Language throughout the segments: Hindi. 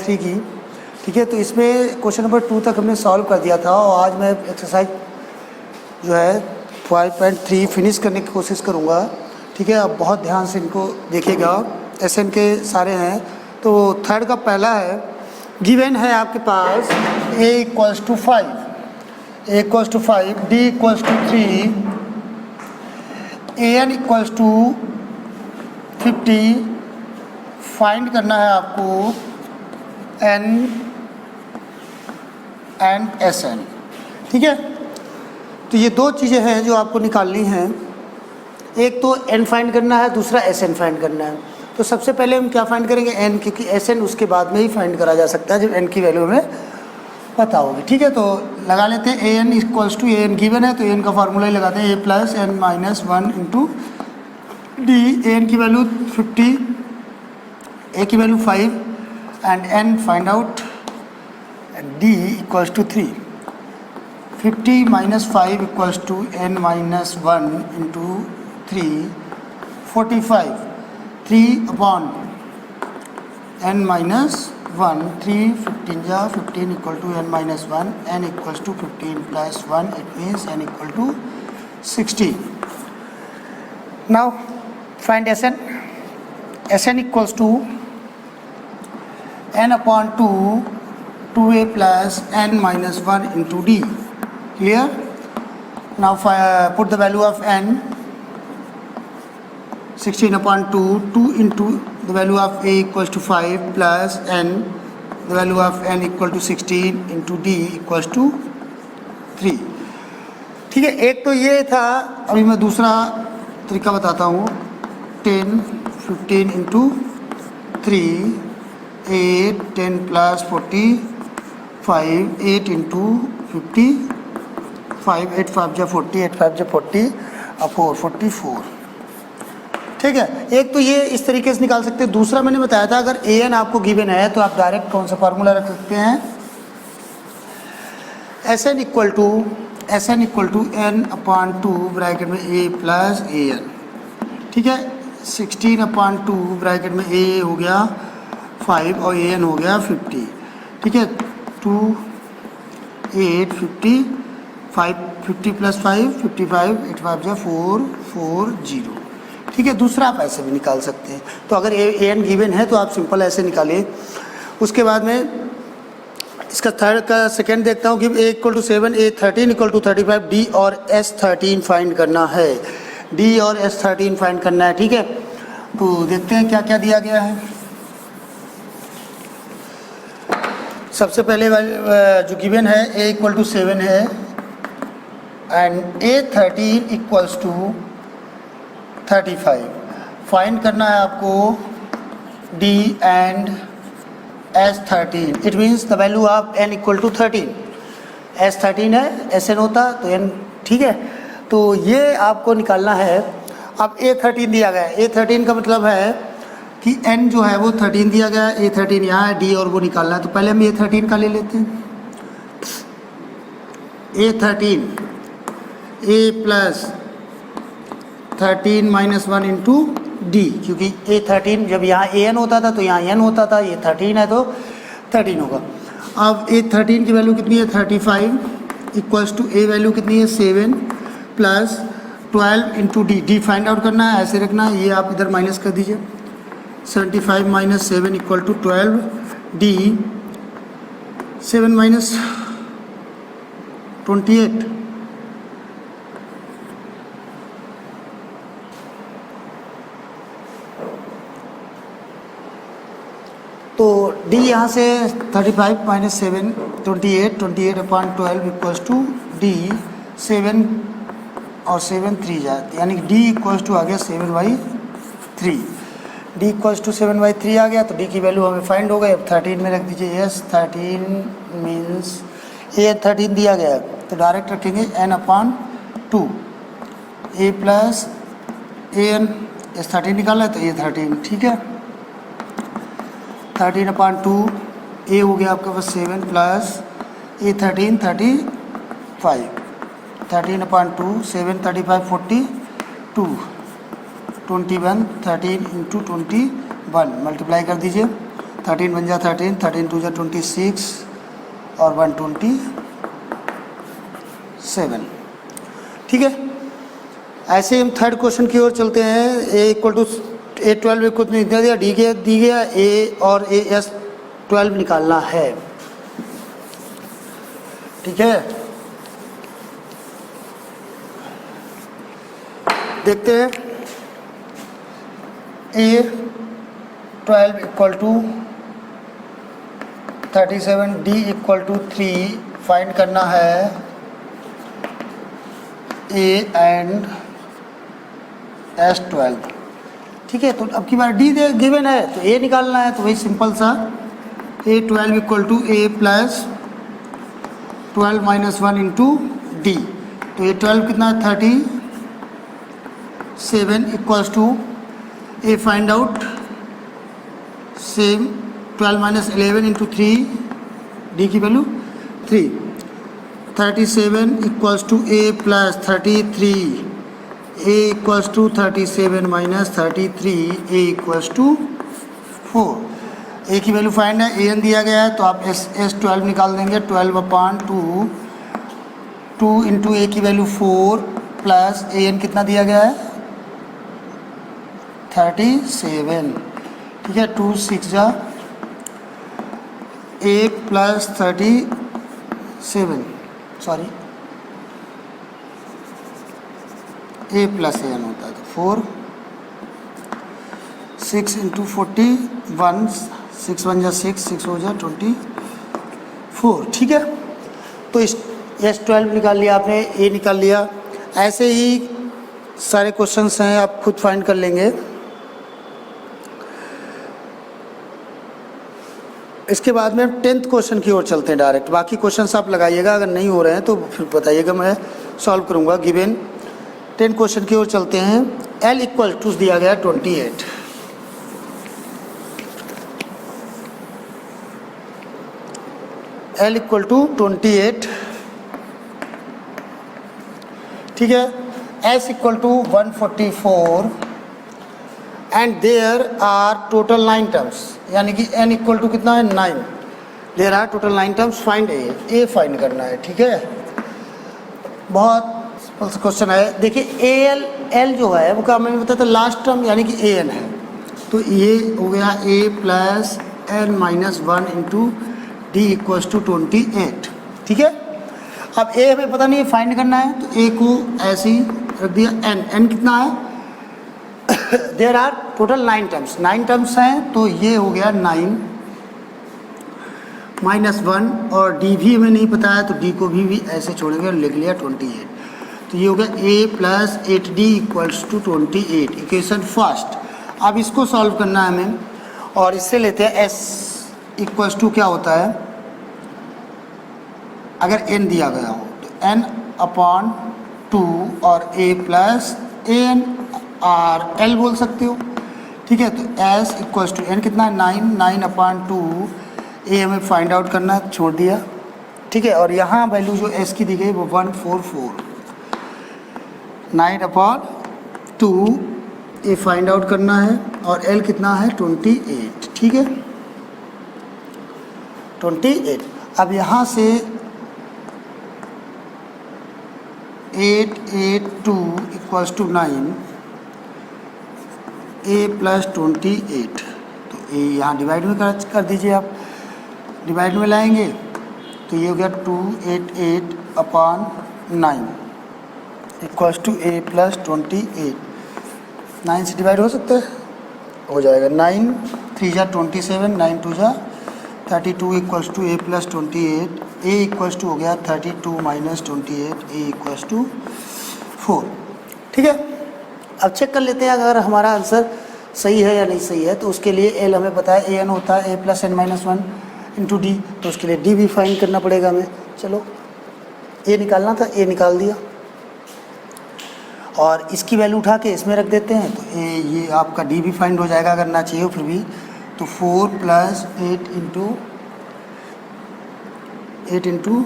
5.3 की, ठीक है। तो इसमें क्वेश्चन नंबर 2 तक हमने सॉल्व कर दिया था और आज मैं एक्सरसाइज जो है 5.3 फिनिश करने की कोशिश करूँगा, ठीक है। अब बहुत ध्यान से इनको देखिएगा, एसएन के सारे हैं। तो थर्ड का पहला है, गिवन है आपके पास a equals to 5, d equals to 3, an equals to 50, find करना है आपको n एंड Sn, ठीक है। तो ये दो चीज़ें हैं जो आपको निकालनी हैं, एक तो n फाइंड करना है, दूसरा Sn फाइंड करना है। तो सबसे पहले हम क्या फाइंड करेंगे, n, क्योंकि Sn उसके बाद में ही फाइंड करा जा सकता है जब n की वैल्यू हमें पता होगी, ठीक है। तो लगा लेते हैं an equals to, an given है तो an का फार्मूला ही लगाते हैं, a plus n minus 1 into d. an की वैल्यू 50, a की value 5 and n find out, d equals to 3। 50 minus 5 equals to n minus 1 into 3, 45, 3 upon n minus 1, 3 15 जा 15 equal to n minus 1, n equals to 15 plus 1, it means n equal to 16। Now find Sn, Sn equals to n upon 2, 2a plus n minus 1 into d, clear? Now put the value of n, 16 upon 2, 2 into the value of a equals to 5 plus n, the value of n equal to 16 into d equals to 3, ठीक है। एक तो ये था, अभी मैं दूसरा तरीका बताता हूँ। 10, 15 इंटू 3, 8, 10 प्लस 45, 8 इंटू 50, 5, 8 5 जा 40, 8 5 जा 40 और 4, 44, ठीक है। एक तो ये इस तरीके से निकाल सकते हैं। दूसरा मैंने बताया था, अगर an आपको गिवन है तो आप डायरेक्ट कौन सा फार्मूला रख सकते हैं, Sn equal to n upon 2 bracket में a प्लस an, ठीक है। 16 अपॉन 2 ब्रैकेट में a हो गया 5 और an हो गया 50, ठीक है। 2, 8, 50, 50 प्लस 5, 55, 8 5 जा 4, 4 0, ठीक है। दूसरा आप ऐसे भी निकाल सकते हैं। तो अगर an गिवन है तो आप सिंपल ऐसे निकालिए। उसके बाद में इसका थर्ड का सेकंड देखता हूँ कि a equal to 7, a 13 equal to 35, d और s 13 फाइंड करना है, d और s 13 फाइंड करना है, ठीक है। तो देखते हैं क्या क्या दिया गया है। सबसे पहले जो गिवन है a इक्वल टू 7 है and a 13 equals to 35, find करना है आपको d and s 13, it means the value of n equal to 13, s 13 है, Sn होता तो n, ठीक है। तो ये आपको निकालना है। अब a 13 दिया गया है, a 13 का मतलब है कि n जो है वो 13 दिया गया है, a 13 यहाँ है, d और वो निकालना है। तो पहले हम a 13 का ले लेते हैं, a 13, a plus 13 minus 1 into D, क्योंकि a 13 जब यहाँ an होता था तो यहाँ n होता था, ये 13 है तो 13 होगा। अब a 13 की वैल्यू कितनी है 35 इक्वल्स टू a वैल्यू कितनी है 7 plus 12 into D find out करना है, ऐसे रखना है, ये आप इधर माइनस कर दीजिए। 75 minus 7 equal to 12, D 7 minus 28, तो d यहाँ से 35 minus 7 28, 28 upon 12 equals to d 7 और 7 3 जाते, यानी कि d इक्वल्स टू आ गया 7/3, d इक्वल्स टू 7/3 आ गया। तो d की वैल्यू हमें फाइंड हो गई। अब 13 में रख दीजिए, यस 13 मीन्स a 13 दिया गया है तो डायरेक्ट रखेंगे n upon 2, a plus an, s 13 निकाला है तो a 13, ठीक है। 13 अपॉन 2, a हो गया आपके पास 7 plus a 13 35, 13 upon 2, 7 35 42, 21 13 into 21 multiply कर दीजिए। 13 बन जा 13, 13 टू जा 26 और 127। ठीक है, ऐसे ही हम थर्ड क्वेश्चन की ओर चलते हैं। ए इक्वल टू A12 कुछ नहीं दिया, डी के दी गया, ए और AS12 निकालना है। ठीक है, देखते हैं। A12 equal to 37, D equal to 3 find करना है A एंड S12। ठीक है, तो अब की बार डी गिवन है तो ए निकालना है, तो वही सिंपल सा A12 equal to A plus 12 minus 1 into D. तो A12 कितना है 37 equals to A find out same 12 minus 11 into 3, D की value 3। 37 equals to A plus 33, A equals to 37 minus 33, A equals to 4। A की वैल्यू फाइंड है, ए एन दिया गया है तो आप S12 निकाल देंगे। 12/2 2 इंटू ए की वैल्यू 4 प्लस ए एन कितना दिया गया है 37। ठीक है, 2 6 जा 8 plus 37, sorry A plus A N होता है तो 4 6 इंटू 41, 6 1 जा 6, 6 हो जा 24। ठीक है, तो इस S12 निकाल लिया आपने, ए निकाल लिया। ऐसे ही सारे क्वेश्चंस हैं, आप खुद फाइंड कर लेंगे। इसके बाद में 10th क्वेश्चन की ओर चलते हैं डायरेक्ट। बाकी क्वेश्चंस आप लगाइएगा, अगर नहीं हो रहे हैं तो फिर बताइएगा, मैं सॉल्व करूंगा। गिवन 10 क्वेश्चन की ओर चलते हैं। L इक्वल टू दिया गया 28। L equal to 28। ठीक है, S equal to 144 and there are total 9 terms, यानी कि n इक्वल टू कितना है 9। There are total 9 terms, find A find करना है। ठीक है, बहुत क्वेश्चन है। देखिए एल जो है वो क्या मैंने बताया था लास्ट टर्म, यानी कि ए एन है, तो ये हो गया A plus N minus 1 into D equals to 28। ठीक है, अब ए हमें पता नहीं है, फाइंड करना है, तो ए को ऐसे ही रख दिया। एन कितना है there are total 9 terms, 9 terms हैं, तो ये हो गया 9 माइनस 1, और डी भी हमें नहीं पता है तो डी को भी ऐसे छोड़ेंगे और लिख लिया 28। तो ये हो गया a plus 8d equals to 28, equation first. अब इसको सॉल्व करना है हमें, और इससे लेते हैं s इक्वल्स टू क्या होता है, अगर n दिया गया हो तो n अपॉन 2 और a plus N or l बोल सकते हो। ठीक है, तो s इक्वल्स टू n कितना है 9 अपॉन 2, a हमें फाइंड आउट करना है, छोड़ दिया। ठीक है, और यहाँ वैल्यू जो s की दी गई वो 144, 9 अपॉन 2 ये फाइंड आउट करना है, और L कितना है 28। ठीक है, 28। अब यहाँ से 8 8 2 इक्वल्स टू 9, a प्लस 28, तो ये यहाँ डिवाइड में कर दीजिए। आप डिवाइड में लाएंगे तो ये हो गया 288 upon 9 equals to a plus 28। 9 से डिवाइड हो सकता है, हो जाएगा 9 3 जा 27, 9 2 जा 32 equals to a plus 28। a equals to हो गया 32 माइनस 28, a इक्वल्स टू 4। ठीक है, अब चेक कर लेते हैं अगर हमारा आंसर सही है या नहीं सही है। तो उसके लिए एल हमें पता है, ए एन होता है a plus N minus 1 into D, तो उसके लिए डी भी फाइंड करना पड़ेगा हमें। चलो ए निकालना था, ए निकाल दिया, और इसकी वैल्यू उठा के इसमें रख देते हैं, तो ये आपका डी भी फाइंड हो जाएगा अगर ना चाहिए फिर भी। तो 4 plus 8 into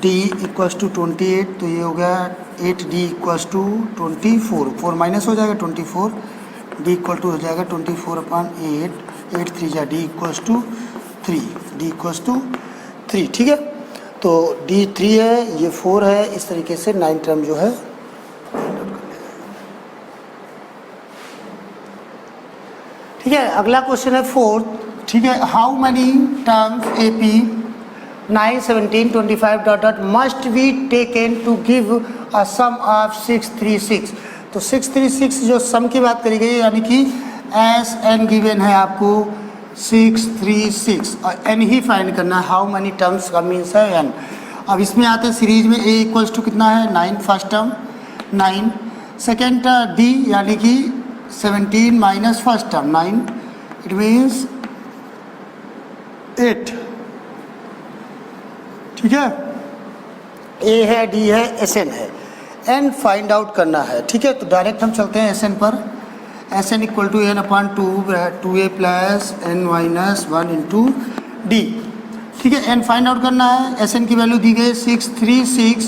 D equals to 28, तो ये हो गया 8d इक्वल्स टू 24, 4 माइनस हो जाएगा 24, डी इक्वल टू हो जाएगा 24 अपॉन 8 8 3 जा D equals to 3, D equals to 3, ठीक है। तो D 3 है, ये 4 है, इस तरीके से 9 टर्म जो है। ठीक है, अगला क्वेश्चन है 4th, ठीक है। How many terms AP 9 17 25 dot dot must be taken to give a sum of 636। तो 636 जो सम की बात करी गई, यानी कि एस एन गिवन है आपको 636 और एन ही फाइंड करना है। हाउ मैनी टर्म्स का मीन्स है एन। अब इसमें आते हैं सीरीज में, ए इक्वल्स टू कितना है 9 फर्स्ट टर्म 9, सेकेंड डी यानी कि 17 minus first term 9, it means 8, ठीक है। ए है, डी है, एस एन है, एन फाइंड आउट करना है, ठीक है। तो डायरेक्ट हम चलते हैं एस एन पर। S N equal to N upon 2a plus N minus 1 into D, ठीक है। एन फाइंड आउट करना है, एस एन की वैल्यू दी गई 636,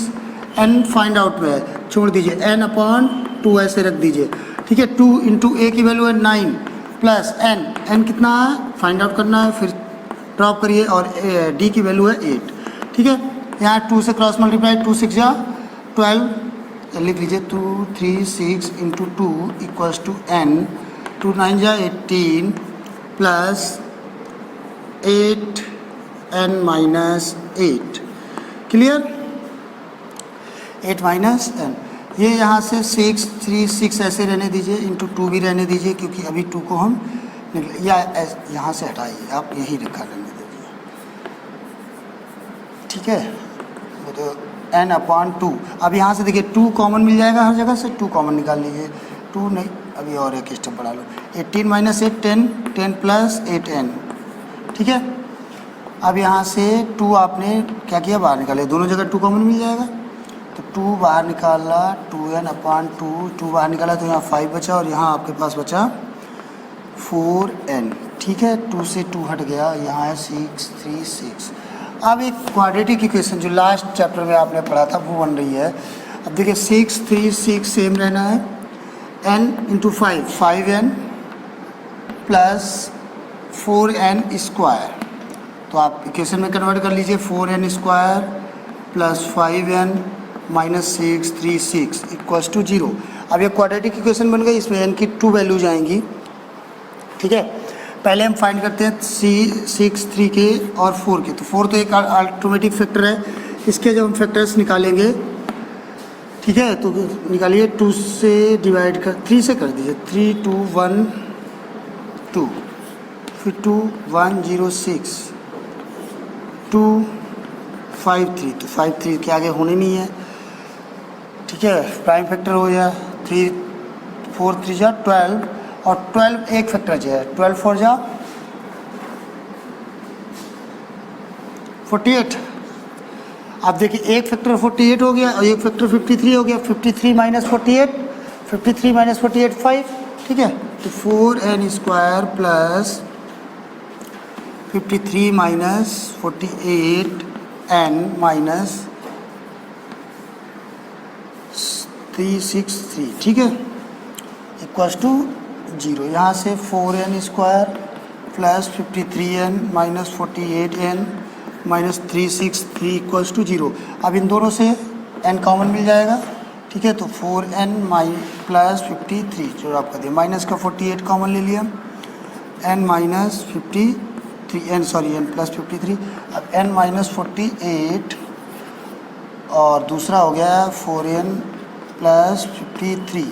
एन फाइंड आउट में है, छोड़ दीजिए, एन अपॉन 2 ऐसे रख दीजिए, ठीक है। 2 इंटू ए की वैल्यू है 9 प्लस एन, एन कितना है फाइंड आउट करना है, फिर ड्रॉप करिए, और डी की वैल्यू है 8, ठीक है। यहाँ 2 से क्रॉस मल्टीप्लाई, 2 6 जा 12, लिख लीजिए 2 3 6 इंटू 2 इक्वल्स टू एन, 2 9 जा 18 प्लस 8 एन माइनस 8, क्लियर। 8 माइनस एन, ये यहाँ से 6 3 6 ऐसे रहने दीजिए, इंटू 2 भी रहने दीजिए, क्योंकि अभी 2 को हम या यहाँ से हटाइए, आप यही रखा रहने दीजिए, ठीक है। वो तो एन अपॉन 2, अब यहाँ से देखिए 2 कॉमन मिल जाएगा, हर जगह से 2 कॉमन निकाल लीजिए, 2 नहीं, अभी और एक स्टेप बढ़ा लो, 18 माइनस 8 10, 10 प्लस 8n, ठीक है। अब यहाँ से 2 आपने क्या किया, बाहर निकाले, दोनों जगह 2 कॉमन मिल जाएगा, तो 2 बाहर निकाला, 2n अपॉन 2 बाहर निकाला, तो यहाँ 5 बचा, और यहाँ आपके पास बचा 4n, ठीक है। 2 से 2 हट गया, यहाँ है 636। अब एक क्वाड्रेटिक इक्वेशन जो लास्ट चैप्टर में आपने पढ़ा था वो बन रही है। अब देखिए 636 सेम रहना है, n into 5 5n plus 4n square, तो आप इक्वेशन में कन्वर्ट कर लीजिए, 4n square plus 5n minus 636 equals to 0। अब ये क्वाड्रेटिक इक्वेशन बन गई, इसमें n की 2 वैल्यूज आएंगी, ठीक है। पहले हम फाइंड करते हैं 6 3 के और 4 के, तो 4 तो एक अल्टरनेटिव फैक्टर है, इसके जब हम फैक्टर्स निकालेंगे, ठीक है, तो निकालिए, 2 से डिवाइड कर 3 से कर दीजिए, 3 2 1 2, फिर 2 1 0 6 2 5 3, तो 5 3 के आगे होने नहीं है, ठीक है। प्राइम फैक्टर हो गया, 3 4 3 जा 12, और 12 एक फैक्टर जो है, 12 4 जा 48। आप देखिए एक फैक्टर 48 हो गया और एक फैक्टर 53 हो गया, 53 माइनस 48, 53 माइनस 48 5, ठीक है। तो 4n square plus 53 minus 48n minus 363, ठीक है, इक्वल्स टू 0। यहाँ से 4n square plus 53n minus 48n minus 363 equals to 0। अब इन दोनों से n कॉमन मिल जाएगा, ठीक है। तो 4n प्लस 53 जो आपका दिया, माइनस का 48 कॉमन ले लिया, n माइनस 53 n प्लस 53। अब n माइनस 48 और दूसरा हो गया 4n प्लस 53,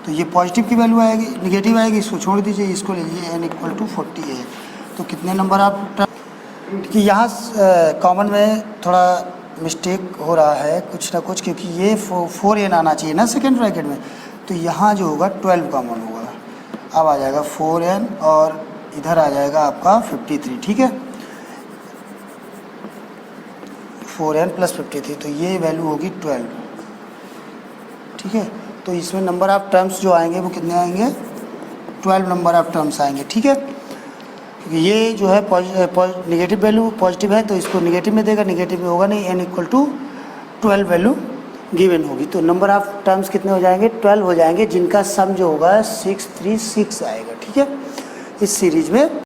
तो ये पॉजिटिव की वैल्यू आएगी, निगेटिव आएगी, इसको छोड़ दीजिए, इसको ले लीजिए n इक्वल टू 48। तो कितने नंबर आप कि यहाँ कॉमन में थोड़ा मिस्टेक हो रहा है कुछ ना कुछ, क्योंकि ये 4n आना चाहिए ना सेकेंड ब्रैकेट में, तो यहाँ जो होगा 12 कॉमन होगा, अब आ जाएगा 4n और इधर आ जाएगा आपका 53, ठीक है। 4n प्लस 53, तो ये वैल्यू होगी 12, ठीक है। तो इसमें नंबर ऑफ टर्म्स जो आएंगे वो कितने आएंगे, 12 नंबर ऑफ टर्म्स आएंगे, ठीक है। ये जो है नेगेटिव वैल्यू पॉजिटिव है, तो इसको नेगेटिव में देगा, नेगेटिव में होगा नहीं, n equal to 12 value given होगी। तो नंबर ऑफ टर्म्स कितने हो जाएंगे, 12 हो जाएंगे, जिनका सम जो होगा 636 आएगा, ठीक है, इस सीरीज में।